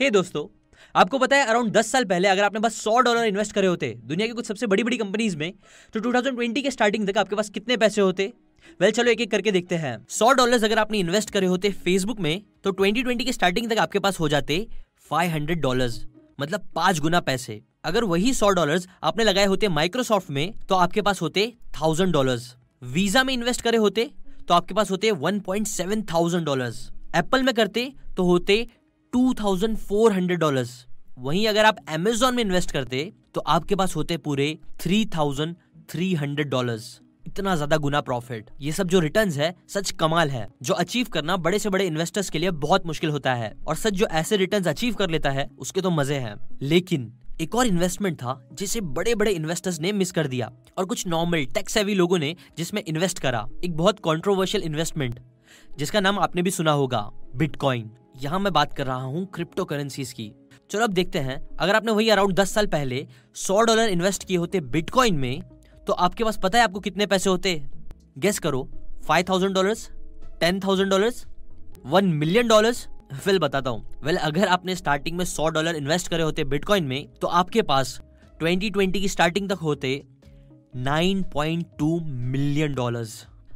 दोस्तों, आपको पता है अराउंड 10 साल पहले अगर आपने बस $100 इन्वेस्ट करे होते दुनिया की कुछ सबसे बड़ी बड़ी कंपनीज में, तो 2020 के स्टार्टिंग तक आपके पास कितने पैसे होते? चलो एक एक करके देखते हैं। $100 अगर आपने इन्वेस्ट करे होते फेसबुक में, तो 2020 के स्टार्टिंग तक आपके पास हो जाते $500, मतलब 5 गुना पैसे। अगर वही $100 आपने लगाए होते माइक्रोसॉफ्ट में, तो आपके पास होते $1000। वीजा में इन्वेस्ट करे होते तो आपके पास होते $1.7 एप्पल में करते तो होते $2400। वहीं अगर आप अमेज़न में इन्वेस्ट करते तो आपके पास होते पूरे $3300। इतना ज्यादा गुना प्रॉफिट। ये सब जो रिटर्न्स है सच कमाल है, जो अचीव करना बड़े से बड़े इन्वेस्टर्स के लिए बहुत मुश्किल होता है, और सच जो ऐसे रिटर्न्स अचीव कर लेता है उसके तो मजे हैं। लेकिन एक और इन्वेस्टमेंट था जिसे बड़े बड़े इन्वेस्टर्स ने मिस कर दिया, और कुछ नॉर्मल टेक सेवी लोगों ने जिसमें इन्वेस्ट करा। एक बहुत कंट्रोवर्शियल इन्वेस्टमेंट जिसका नाम आपने भी सुना होगा, बिटकॉइन। यहाँ मैं बात कर रहा हूँ क्रिप्टो करेंसीज की। चलो अब देखते हैं, अगर आपने वही अराउंड 10 साल पहले $100 इन्वेस्ट किए होते बिटकॉइन में, तो आपके पास पता है आपको कितने पैसे होते? गेस करो। $5000, $10,000, $1 मिलियन? फिर बताता हूँ। अगर आपने स्टार्टिंग में $100 इन्वेस्ट करे होते बिटकॉइन में, तो आपके पास 2020 की स्टार्टिंग तक होते $9.2 मिलियन।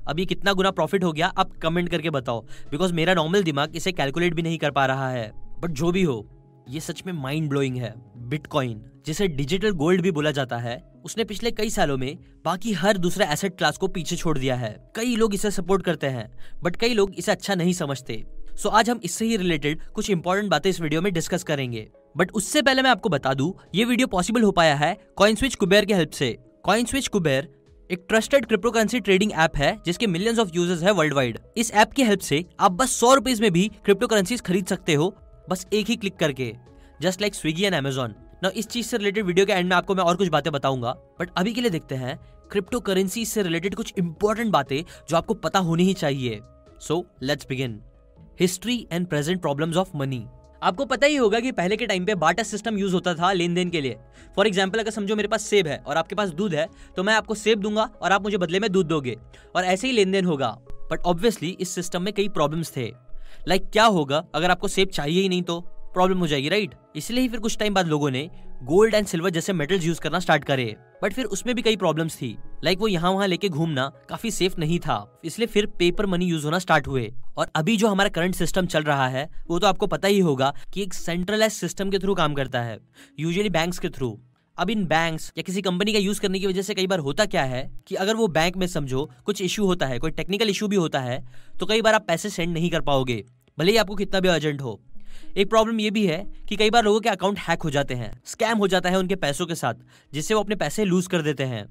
अब ये कितना गुना प्रॉफिट हो गया आप कमेंट करके बताओ, बिकॉज मेरा नॉर्मल दिमाग इसे कैलकुलेट भी नहीं कर पा रहा है। बट जो भी हो, ये सच में माइंड ब्लोइंग है। बिटकॉइन, जिसे डिजिटल गोल्ड भी बोला जाता है, उसने पिछले कई सालों में बाकी हर दूसरे एसेट क्लास को पीछे छोड़ दिया है। कई लोग इसे सपोर्ट करते हैं, बट कई लोग इसे अच्छा नहीं समझते। सो आज हम इससे ही रिलेटेड कुछ इंपॉर्टेंट बातें इस वीडियो में डिस्कस करेंगे। बट उससे पहले मैं आपको बता दूं, ये वीडियो पॉसिबल हो पाया है कॉइनस्विच कुबेर की हेल्प से। कॉइनस्विच कुबेर एक trusted crypto currency trading app है जिसके मिलियंस ऑफ यूजर्स है वर्ल्ड वाइड। इस ऐप की हेल्प से आप बस $100 में भी क्रिप्टो करेंसीज खरीद सकते हो, बस एक ही क्लिक करके, just like Swiggy and Amazon. ना इस चीज से रिलेटेड वीडियो के एंड में आपको मैं और कुछ बातें बताऊंगा, बट अभी के लिए देखते हैं क्रिप्टो करेंसी से रिलेटेड कुछ इंपॉर्टेंट बातें जो आपको पता होनी ही चाहिए। So let's begin. History and present problems of money. आपको पता ही होगा कि पहले के टाइम पे बार्टर सिस्टम यूज होता था लेन देन के लिए। फॉर एग्जाम्पल, अगर समझो मेरे पास सेब है और आपके पास दूध है, तो मैं आपको सेब दूंगा और आप मुझे बदले में दूध दोगे, और ऐसे ही लेन देन होगा। बट ऑब्वियसली इस सिस्टम में कई प्रॉब्लम्स थे। लाइक क्या होगा अगर आपको सेब चाहिए ही नहीं तो प्रॉब्लम हो जाएगी, राइट? इसलिए ही फिर कुछ टाइम बाद लोगों ने गोल्ड एंड सिल्वर जैसे मेटल्स यूज करना स्टार्ट करे। बट फिर उसमें भी कई प्रॉब्लम्स थी, लाइक वो यहाँ वहां लेके घूमना काफी सेफ नहीं था, इसलिए फिर पेपर मनी यूज होना स्टार्ट हुए। और अभी जो हमारा करंट सिस्टम चल रहा है वो तो आपको पता ही होगा कि एक सेंट्रलाइज सिस्टम के थ्रू काम करता है, यूजुअली बैंक्स के थ्रू। अब इन बैंक्स या किसी कंपनी का यूज करने की वजह से कई बार होता क्या है कि अगर वो बैंक में समझो कुछ इशू होता है, कोई टेक्निकल इशू भी होता है, तो कई बार आप पैसे सेंड नहीं कर पाओगे, भले ही आपको कितना भी अर्जेंट हो। एक प्रॉब्लम ये भी है कि कई बार लोगों के अकाउंट हैक हो जाते हैं, स्कैम हो जाता है उनके पैसों के साथ, जिससे वो अपने पैसे लूज कर देते हैं।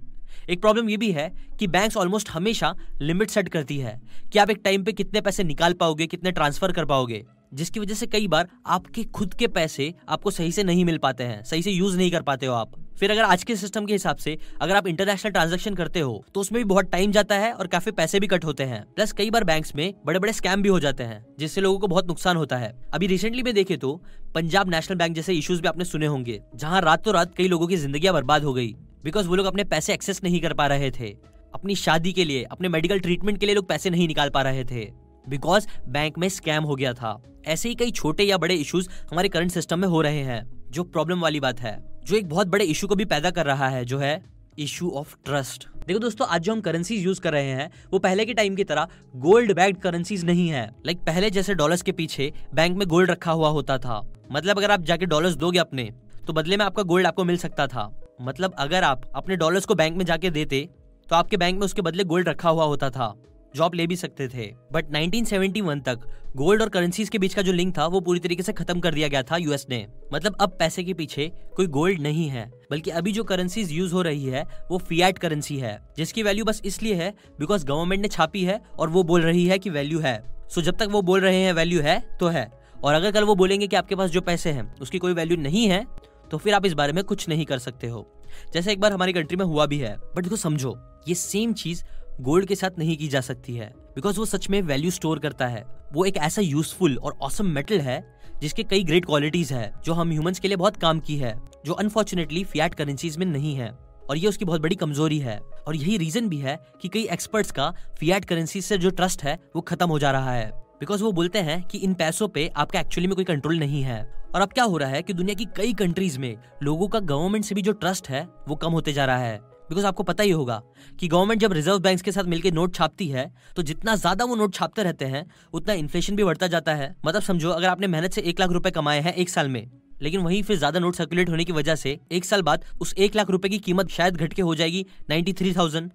एक प्रॉब्लम ये भी है कि बैंक्स ऑलमोस्ट हमेशा लिमिट सेट करती है कि आप एक टाइम पे कितने पैसे निकाल पाओगे, कितने ट्रांसफर कर पाओगे, जिसकी वजह से कई बार आपके खुद के पैसे आपको सही से नहीं मिल पाते हैं, सही से यूज नहीं कर पाते हो आप। फिर अगर आज के सिस्टम के हिसाब से अगर आप इंटरनेशनल ट्रांजैक्शन करते हो तो उसमें भी बहुत टाइम जाता है और काफी पैसे भी कट होते हैं। प्लस कई बार बैंक्स में बड़े बड़े स्कैम भी हो जाते हैं, जिससे लोगों को बहुत नुकसान होता है। अभी रिसेंटली में देखे तो पंजाब नेशनल बैंक जैसे इश्यूज भी आपने सुने होंगे, जहां रातों रात कई लोगों की जिंदगियां बर्बाद हो गई, बिकॉज वो लोग अपने पैसे एक्सेस नहीं कर पा रहे थे। अपनी शादी के लिए, अपने मेडिकल ट्रीटमेंट के लिए लोग पैसे नहीं निकाल पा रहे थे, बिकॉज बैंक में स्कैम हो गया था। ऐसे ही कई छोटे या बड़े इश्यूज हमारे करंट सिस्टम में हो रहे हैं, जो प्रॉब्लम वाली बात है, जो एक बहुत बड़े इशू को भी पैदा कर रहा है, जो है इशू ऑफ ट्रस्ट। देखो दोस्तों, आज जो हम करेंसीज यूज कर रहे हैं वो पहले के टाइम की तरह गोल्ड बैक्ड करेंसीज नहीं है। लाइक पहले जैसे डॉलर्स के पीछे बैंक में गोल्ड रखा हुआ होता था, मतलब अगर आप जाके डॉलर्स दोगे अपने, तो बदले में आपका गोल्ड आपको मिल सकता था। मतलब अगर आप अपने डॉलर्स को बैंक में जाके देते तो आपके बैंक में उसके बदले गोल्ड रखा हुआ होता था, जो आप ले भी सकते थे। बट 1971 तक गोल्ड और करेंसीज के बीच का जो लिंक था वो पूरी तरीके से खत्म कर दिया गया था यूएस ने। मतलब अब पैसे के पीछे कोई गोल्ड नहीं है, बल्कि अभी जो करेंसीज यूज हो रही है वो फिएट करेंसी है, जिसकी वैल्यू बस इसलिए है बिकॉज गवर्नमेंट ने छापी है और वो बोल रही है कि वैल्यू है। सो जब तक वो बोल रहे हैं वैल्यू है तो है, और अगर कल वो बोलेंगे कि आपके पास जो पैसे हैं उसकी कोई वैल्यू नहीं है, तो फिर आप इस बारे में कुछ नहीं कर सकते हो, जैसे एक बार हमारी कंट्री में हुआ भी है। बट देखो समझो, ये सेम चीज गोल्ड के साथ नहीं की जा सकती है, बिकॉज वो सच में वैल्यू स्टोर करता है। वो एक ऐसा यूजफुल और ऑसम मेटल है जिसके कई ग्रेट क्वालिटीज है, जो हम ह्यूमंस के लिए बहुत काम की है, जो अनफॉर्चुनेटली फिएट करेंसीज में नहीं है, और ये उसकी बहुत बड़ी कमजोरी है। और यही रीजन भी है कि कई एक्सपर्ट्स का फिएट करेंसी से जो ट्रस्ट है वो खत्म हो जा रहा है, बिकॉज वो बोलते हैं कि इन पैसों पे आपका एक्चुअली में कोई कंट्रोल नहीं है। और अब क्या हो रहा है कि दुनिया की कई कंट्रीज में लोगों का गवर्नमेंट से भी जो ट्रस्ट है वो कम होते जा रहा है। बिकॉज आपको पता ही होगा कि गवर्नमेंट जब रिजर्व बैंक्स के साथ मिलकर नोट छापती है तो जितना ज्यादा वो नोट छापते रहते हैं उतना इन्फ्लेशन भी बढ़ता जाता है। मतलब समझो, अगर आपने मेहनत से 1 लाख रुपए कमाए हैं 1 साल में, लेकिन वहीं फिर ज्यादा नोट सर्कुलेट होने की वजह से 1 साल बाद उस 1 लाख रुपए की कीमत शायद घट के हो जाएगी 93,000,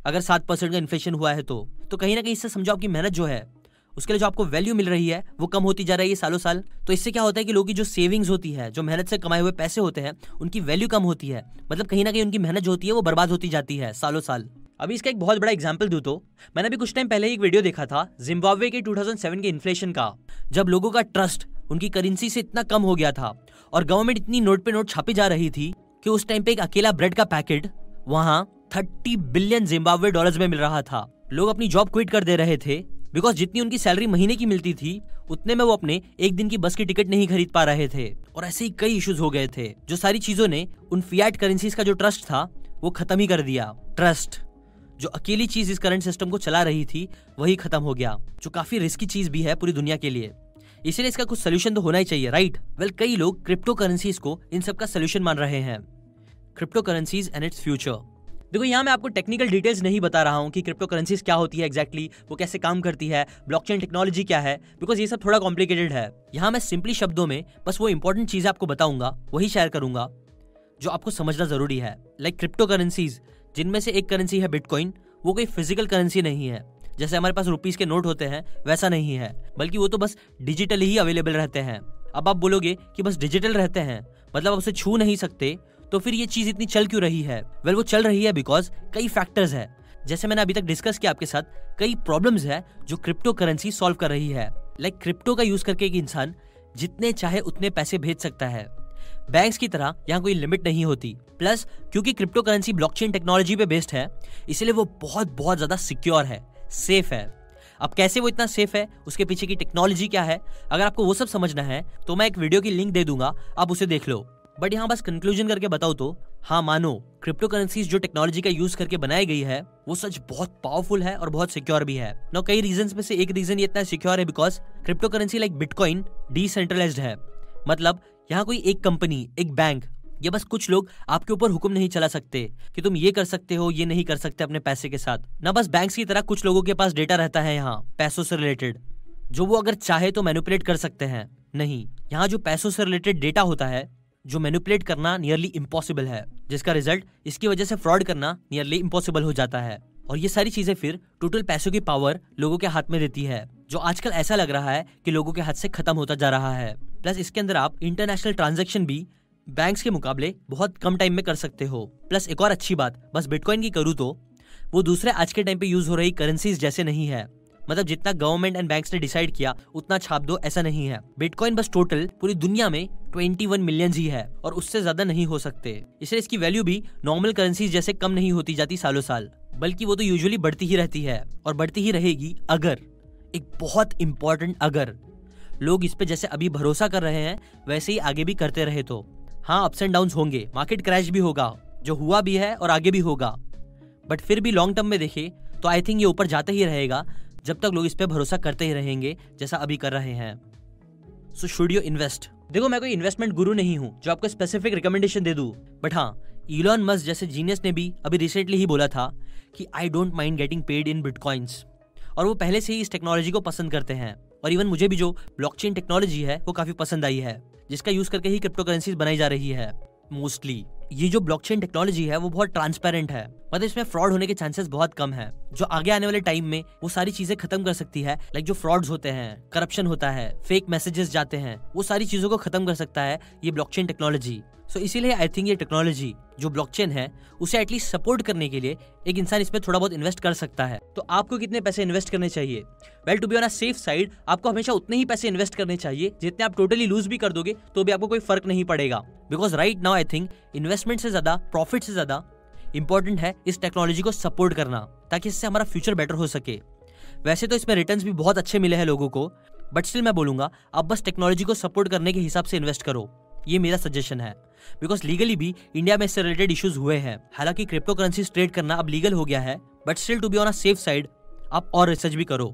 अगर 7% का इन्फ्लेशन हुआ है तो कहीं ना कहीं इससे समझो आपकी मेहनत जो है उसके लिए जो आपको वैल्यू मिल रही है वो कम होती जा रही है सालों साल। तो इससे क्या होता है कि लोगों की जो सेविंग्स होती है, जो मेहनत से कमाए हुए पैसे होते हैं, उनकी वैल्यू कम होती है। मतलब कहीं ना कहीं उनकी मेहनत जो होती है वो बर्बाद होती जाती है सालों साल। अभी इसका एक बहुत बड़ा एग्जांपल दूं तो मैंने अभी कुछ टाइम पहले एक वीडियो देखा था जिम्बाब्वे के 2007 के इन्फ्लेशन का, जब लोगों का ट्रस्ट उनकी करेंसी से इतना कम हो गया था और गवर्नमेंट इतनी नोट पे नोट छापी जा रही थी कि उस टाइम पे एक अकेला ब्रेड का पैकेट वहां 30 बिलियन जिम्बाब्वे डॉलर्स में मिल रहा था। लोग अपनी जॉब क्विट कर दे रहे थे बिकॉज जितनी उनकी सैलरी महीने की मिलती थी उतने में वो अपने एक दिन की बस की टिकट नहीं खरीद पा रहे थे। और ऐसे ही कई इश्यूज हो गए थे। जो सारी चीजों ने उन फिएट करेंसीज का जो ट्रस्ट था वो खत्म ही कर दिया। ट्रस्ट, जो अकेली चीज इस करंट सिस्टम को चला रही थी, वही खत्म हो गया, जो काफी रिस्की चीज भी है पूरी दुनिया के लिए। इसलिए इसका कुछ सोल्यूशन तो होना ही चाहिए, राइट? वेल, कई लोग क्रिप्टो करेंसीज को इन सब का सोल्यूशन मान रहे हैं। Crypto currencies and its future. देखो, यहाँ मैं आपको टेक्निकल डिटेल्स नहीं बता रहा हूँ कि क्रिप्टो करेंसीज क्या होती है एग्जैक्टली, वो कैसे काम करती है, ब्लॉकचेन टेक्नोलॉजी क्या है, बिकॉज ये सब थोड़ा कॉम्प्लिकेटेड है। यहाँ मैं सिंपली शब्दों में बस वो इंपॉर्टेंट चीजें आपको बताऊंगा, वही शेयर करूंगा जो आपको समझना जरूरी है। लाइक क्रिप्टो करेंसीज, जिनमें से एक करेंसी है बिटकॉइन, वो कोई फिजिकल करेंसी नहीं है। जैसे हमारे पास रुपीस के नोट होते हैं वैसा नहीं है, बल्कि वो तो बस डिजिटली ही अवेलेबल रहते हैं। अब आप बोलोगे कि बस डिजिटल रहते हैं, मतलब आप उसे छू नहीं सकते, तो फिर ये चीज इतनी चल क्यों रही है? वेल, वो चल रही है बिकॉज कई फैक्टर्स है। जैसे मैंने अभी तक डिस्कस किया आपके साथ, कई प्रॉब्लम्स है जो क्रिप्टो करेंसी सॉल्व कर रही है। लाइक क्रिप्टो का यूज करके एक इंसान जितने चाहे उतने पैसे भेज सकता है। बैंक्स की तरह यहाँ कोई लिमिट नहीं होती। प्लस क्योंकि क्रिप्टो करेंसी ब्लॉकचेन टेक्नोलॉजी पे बेस्ड है, इसलिए वो बहुत बहुत ज्यादा सिक्योर है, सेफ है। अब कैसे वो इतना सेफ है, उसके पीछे की टेक्नोलॉजी क्या है, अगर आपको वो सब समझना है तो मैं एक वीडियो की लिंक दे दूंगा, आप उसे देख लो। बट यहाँ बस कंक्लूजन करके बताओ तो हाँ, मानो क्रिप्टो करेंसीज जो टेक्नोलॉजी का यूज करके बनाई गई है वो सच बहुत पावरफुल है और बहुत सिक्योर भी है। नो, कई रीजंस में से एक रीजन ये इतना सिक्योर है because crypto currency like bitcoin decentralized है। मतलब यहाँ कोई एक कंपनी, एक बैंक या बस कुछ लोग आपके ऊपर हुक्म नहीं चला सकते कि तुम ये कर सकते हो, ये नहीं कर सकते अपने पैसे के साथ। ना बस बैंक्स की तरह कुछ लोगों के पास डेटा रहता है यहाँ पैसों से रिलेटेड, जो वो अगर चाहे तो मैनिपुलेट कर सकते हैं। नहीं, यहाँ जो पैसों से रिलेटेड डेटा होता है, जो मैनिपुलेट करना नियरली इम्पॉसिबल है, जिसका रिजल्ट इसकी वजह से फ्रॉड करना नियरली इम्पॉसिबल हो जाता है। और ये सारी चीजें फिर टोटल पैसों की पावर लोगों के हाथ में देती है, जो आजकल ऐसा लग रहा है कि लोगों के हाथ से खत्म होता जा रहा है। प्लस इसके अंदर आप इंटरनेशनल ट्रांजैक्शन भी बैंक्स के मुकाबले बहुत कम टाइम में कर सकते हो। प्लस एक और अच्छी बात बस बिटकॉइन की करूँ तो वो दूसरे आज के टाइम पे यूज हो रही करेंसीज जैसे नहीं है। मतलब जितना गवर्नमेंट एंड बैंक्स ने डिसाइड किया उतना छाप दो, ऐसा नहीं है। बिटकॉइन बस टोटल पूरी दुनिया में 21 मिलियन ही है और उससे ज्यादा नहीं हो सकते। इसलिए इसकी वैल्यू भी नॉर्मल करेंसीज जैसे कम नहीं होती जाती सालों साल, बल्कि वो तो यूजुअली बढ़ती ही रहती है और बढ़ती ही रहेगी अगर, एक बहुत इंपॉर्टेंट अगर, लोग इस पे जैसे अभी भरोसा कर रहे हैं वैसे ही आगे भी करते रहे तो। हाँ, अप्स एंड डाउन्स होंगे, मार्केट क्रैश भी होगा, जो हुआ भी है और आगे भी होगा, बट फिर भी लॉन्ग टर्म में देखें तो आई थिंक ये ऊपर जाता ही रहेगा जब तक लोग इस पे भरोसा करते ही रहेंगे जैसा अभी कर रहे हैं। So should you invest? देखो, मैं कोई इन्वेस्टमेंट गुरु नहीं हूँ जो आपको स्पेसिफिक रिकमेंडेशन दे दूं, बट हाँ, इलॉन मस्क जैसे जीनियस ने भी अभी रिसेंटली ही बोला था कि I don't mind getting paid in bitcoins, और वो पहले से ही इस टेक्नोलॉजी को पसंद करते हैं। और इवन मुझे भी जो ब्लॉकचेन टेक्नोलॉजी है वो काफी पसंद आई है, जिसका यूज करके ही क्रिप्टो करेंसीज बनाई जा रही है मोस्टली। ये जो ब्लॉकचेन टेक्नोलॉजी है वो बहुत ट्रांसपेरेंट है, मतलब इसमें फ्रॉड होने के चांसेस बहुत कम है, जो आगे आने वाले टाइम में वो सारी चीजें खत्म कर सकती है। लाइक जो फ्रॉड्स होते हैं, करप्शन होता है, फेक मैसेजेस जाते हैं, वो सारी चीजों को खत्म कर सकता है ये ब्लॉकचेन टेक्नोलॉजी। सो इसीलिए आई थिंक ये टेक्नोलॉजी जो ब्लॉकचेन है उसे एटलीस्ट सपोर्ट करने के लिए एक इंसान इसमें थोड़ा बहुत इन्वेस्ट कर सकता है। तो आपको कितने पैसे इन्वेस्ट करने चाहिए? Well, to be on a safe side, आपको हमेशा उतने ही पैसे इन्वेस्ट करने चाहिए जितने आप टोटली लूज भी कर दोगे तो भी आपको कोई फर्क नहीं पड़ेगा। Because right now I think investment से ज्यादा, प्रॉफिट से ज्यादा इंपॉर्टेंट है इस टेक्नोलॉजी को सपोर्ट करना, ताकि इससे हमारा फ्यूचर बेटर हो सके। वैसे तो इसमें रिटर्न्स भी बहुत अच्छे मिले हैं लोगों को, बट स्टिल मैं बोलूंगा आप बस टेक्नोलॉजी को सपोर्ट करने के हिसाब से इन्वेस्ट करो, ये मेरा सजेशन है। बिकॉज लीगली भी इंडिया में इससे रिलेटेड इश्यूज हुए हैं। हालांकि क्रिप्टो करेंसी ट्रेड करना अब लीगल हो गया है, but still to be on a safe side आप और रिसर्च भी करो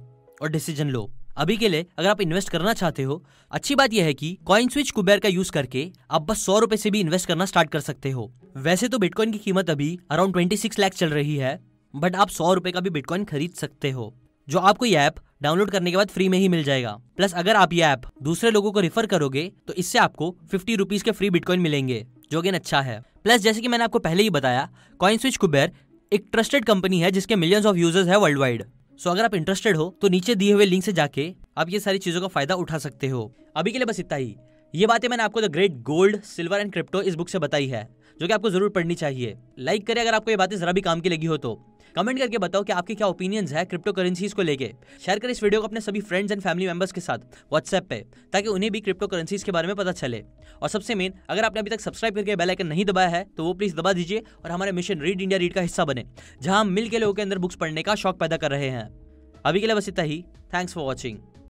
और डिसीजन लो। अभी के लिए अगर आप इन्वेस्ट करना चाहते हो, अच्छी बात यह है कि कॉइनस्विच कुबेर का यूज करके आप बस 100 रुपए से भी इन्वेस्ट करना स्टार्ट कर सकते हो। वैसे तो बिटकॉइन की कीमत अभी अराउंड 26 लाख चल रही है, बट आप 100 रुपए का भी बिटकॉइन खरीद सकते हो, जो आपको ये ऐप डाउनलोड करने के बाद फ्री में ही मिल जाएगा। प्लस अगर आप ये ऐप दूसरे लोगों को रिफर करोगे तो इससे आपको 50 रुपीज के फ्री बिटकॉइन मिलेंगे, जो अगेन अच्छा है। प्लस जैसे कि मैंने आपको पहले ही बताया, कॉइनस्विच कुबेर एक ट्रस्टेड कंपनी है जिसके मिलियंस ऑफ यूजर्स है वर्ल्ड वाइड। सो अगर आप इंटरेस्टेड हो तो नीचे दिए हुए लिंक से जाके आप ये सारी चीजों का फायदा उठा सकते हो। अभी के लिए बस इतना ही। ये बातें मैंने आपको the great gold, silver and crypto इस बुक से बताई है, जो कि आपको जरूर पढ़नी चाहिए। लाइक करें अगर आपको ये बातें जरा भी काम की लगी हो तो। कमेंट करके बताओ कि आपके क्या ओपिनियंस है क्रिप्टो करेंसीज को लेके। शेयर करें इस वीडियो को अपने सभी फ्रेंड्स एंड फैमिली मेंबर्स के साथ व्हाट्सएप पे, ताकि उन्हें भी क्रिप्टो करेंसीज के बारे में पता चले। और सबसे मेन, अगर आपने अभी तक सब्सक्राइब करके बेल आइकन नहीं दबाया है तो वो प्लीज दबा दीजिए और हमारे मिशन रीड इंडिया रीड का हिस्सा बने, जहां हम मिल के लोगों के अंदर बुक्स पढ़ने का शौक पैदा कर रहे हैं। अभी के लिए बस इतना ही। Thanks for watching.